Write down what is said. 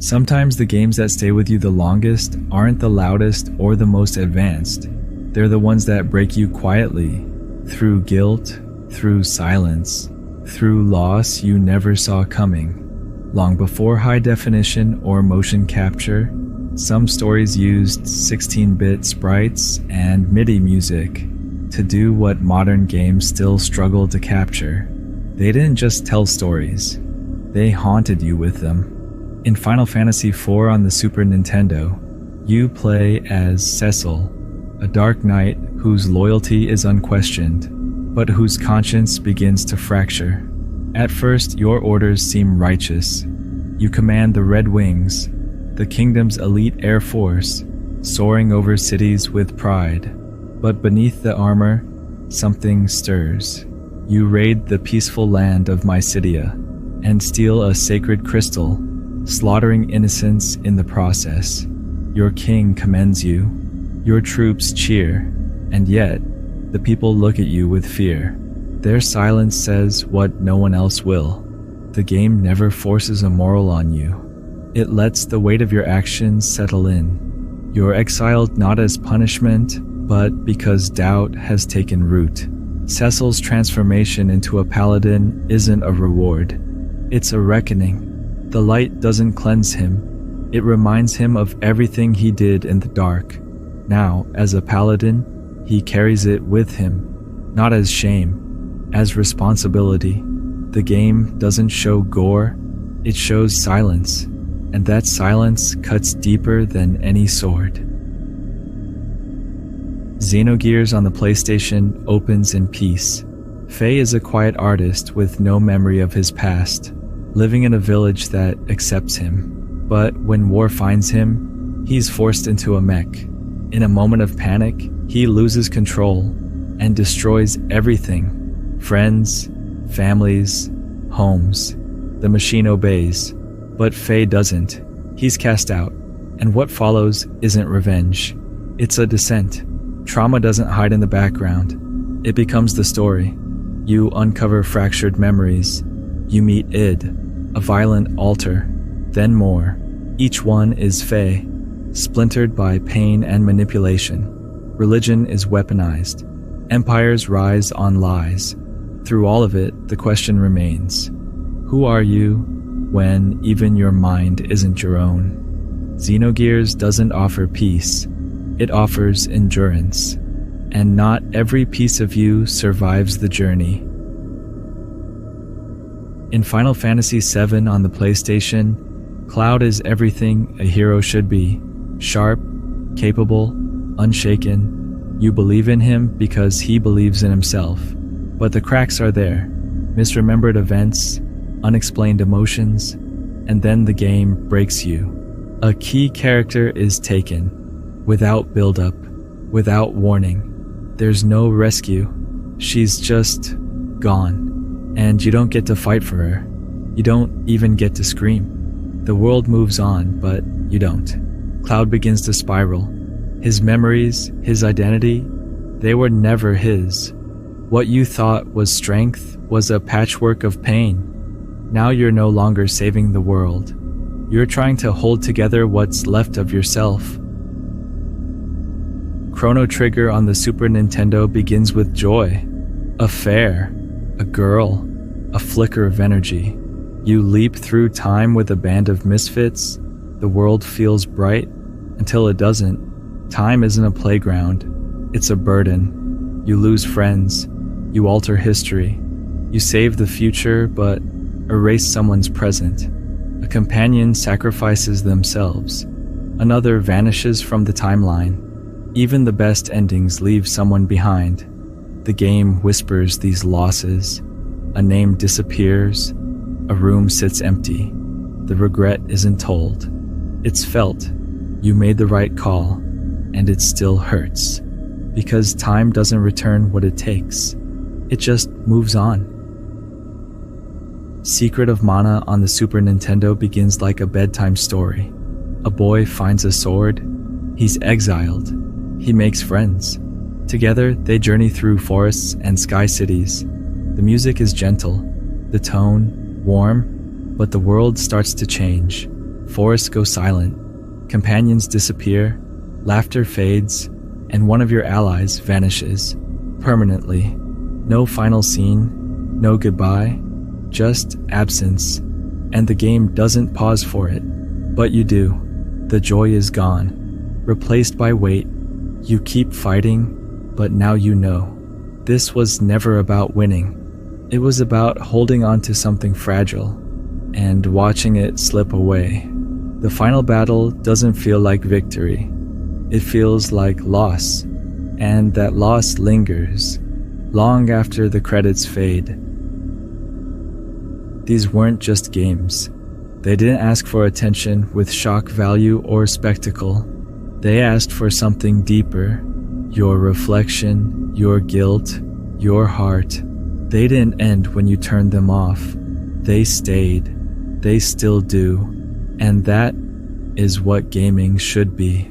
Sometimes the games that stay with you the longest aren't the loudest or the most advanced. They're the ones that break you quietly, through guilt, through silence, through loss you never saw coming. Long before high definition or motion capture, some stories used 16-bit sprites and MIDI music to do what modern games still struggle to capture. They didn't just tell stories, they haunted you with them. In Final Fantasy IV on the Super Nintendo, you play as Cecil, a dark knight whose loyalty is unquestioned, but whose conscience begins to fracture. At first, your orders seem righteous. You command the Red Wings, the kingdom's elite air force, soaring over cities with pride. But beneath the armor, something stirs. You raid the peaceful land of Mysidia and steal a sacred crystal, slaughtering innocents in the process. Your king commends you. Your troops cheer, and yet, the people look at you with fear. Their silence says what no one else will. The game never forces a moral on you. It lets the weight of your actions settle in. You're exiled not as punishment, but because doubt has taken root. Cecil's transformation into a paladin isn't a reward. It's a reckoning. The light doesn't cleanse him. It reminds him of everything he did in the dark. Now, as a paladin, he carries it with him, not as shame, as responsibility. The game doesn't show gore, it shows silence, and that silence cuts deeper than any sword. Xenogears on the PlayStation opens in peace. Faye is a quiet artist with no memory of his past, living in a village that accepts him. But when war finds him, he's forced into a mech. In a moment of panic, he loses control and destroys everything. Friends, families, homes. The machine obeys, but Faye doesn't. He's cast out, and what follows isn't revenge. It's a descent. Trauma doesn't hide in the background. It becomes the story. You uncover fractured memories. You meet Id, a violent alter, then more. Each one is Faye, splintered by pain and manipulation. Religion is weaponized. Empires rise on lies. Through all of it, the question remains: who are you when even your mind isn't your own? Xenogears doesn't offer peace. It offers endurance. And not every piece of you survives the journey. In Final Fantasy VII on the PlayStation, Cloud is everything a hero should be. Sharp, capable, unshaken. You believe in him because he believes in himself. But the cracks are there. Misremembered events, unexplained emotions, and then the game breaks you. A key character is taken, without build-up, without warning. There's no rescue. She's just gone. And you don't get to fight for her. You don't even get to scream. The world moves on, but you don't. Cloud begins to spiral. His memories, his identity, they were never his. What you thought was strength was a patchwork of pain. Now you're no longer saving the world. You're trying to hold together what's left of yourself. Chrono Trigger on the Super Nintendo begins with joy. A fair, a girl, a flicker of energy. You leap through time with a band of misfits. The world feels bright until it doesn't. Time isn't a playground, it's a burden. You lose friends, you alter history. You save the future, but erase someone's present. A companion sacrifices themselves. Another vanishes from the timeline. Even the best endings leave someone behind. The game whispers these losses. A name disappears. A room sits empty. The regret isn't told. It's felt. You made the right call, and it still hurts. Because time doesn't return what it takes. It just moves on. Secret of Mana on the Super Nintendo begins like a bedtime story. A boy finds a sword. He's exiled. He makes friends. Together, they journey through forests and sky cities. The music is gentle, the tone warm, but the world starts to change. forests go silent, companions disappear, laughter fades, and one of your allies vanishes permanently. No final scene, no goodbye, just absence, and the game doesn't pause for it, but you do. The joy is gone, replaced by weight. You keep fighting, but now you know. This was never about winning. It was about holding on to something fragile and watching it slip away. The final battle doesn't feel like victory. It feels like loss, and that loss lingers long after the credits fade. These weren't just games. They didn't ask for attention with shock value or spectacle. They asked for something deeper. Your reflection, your guilt, your heart. They didn't end when you turned them off. They stayed. They still do. And that is what gaming should be.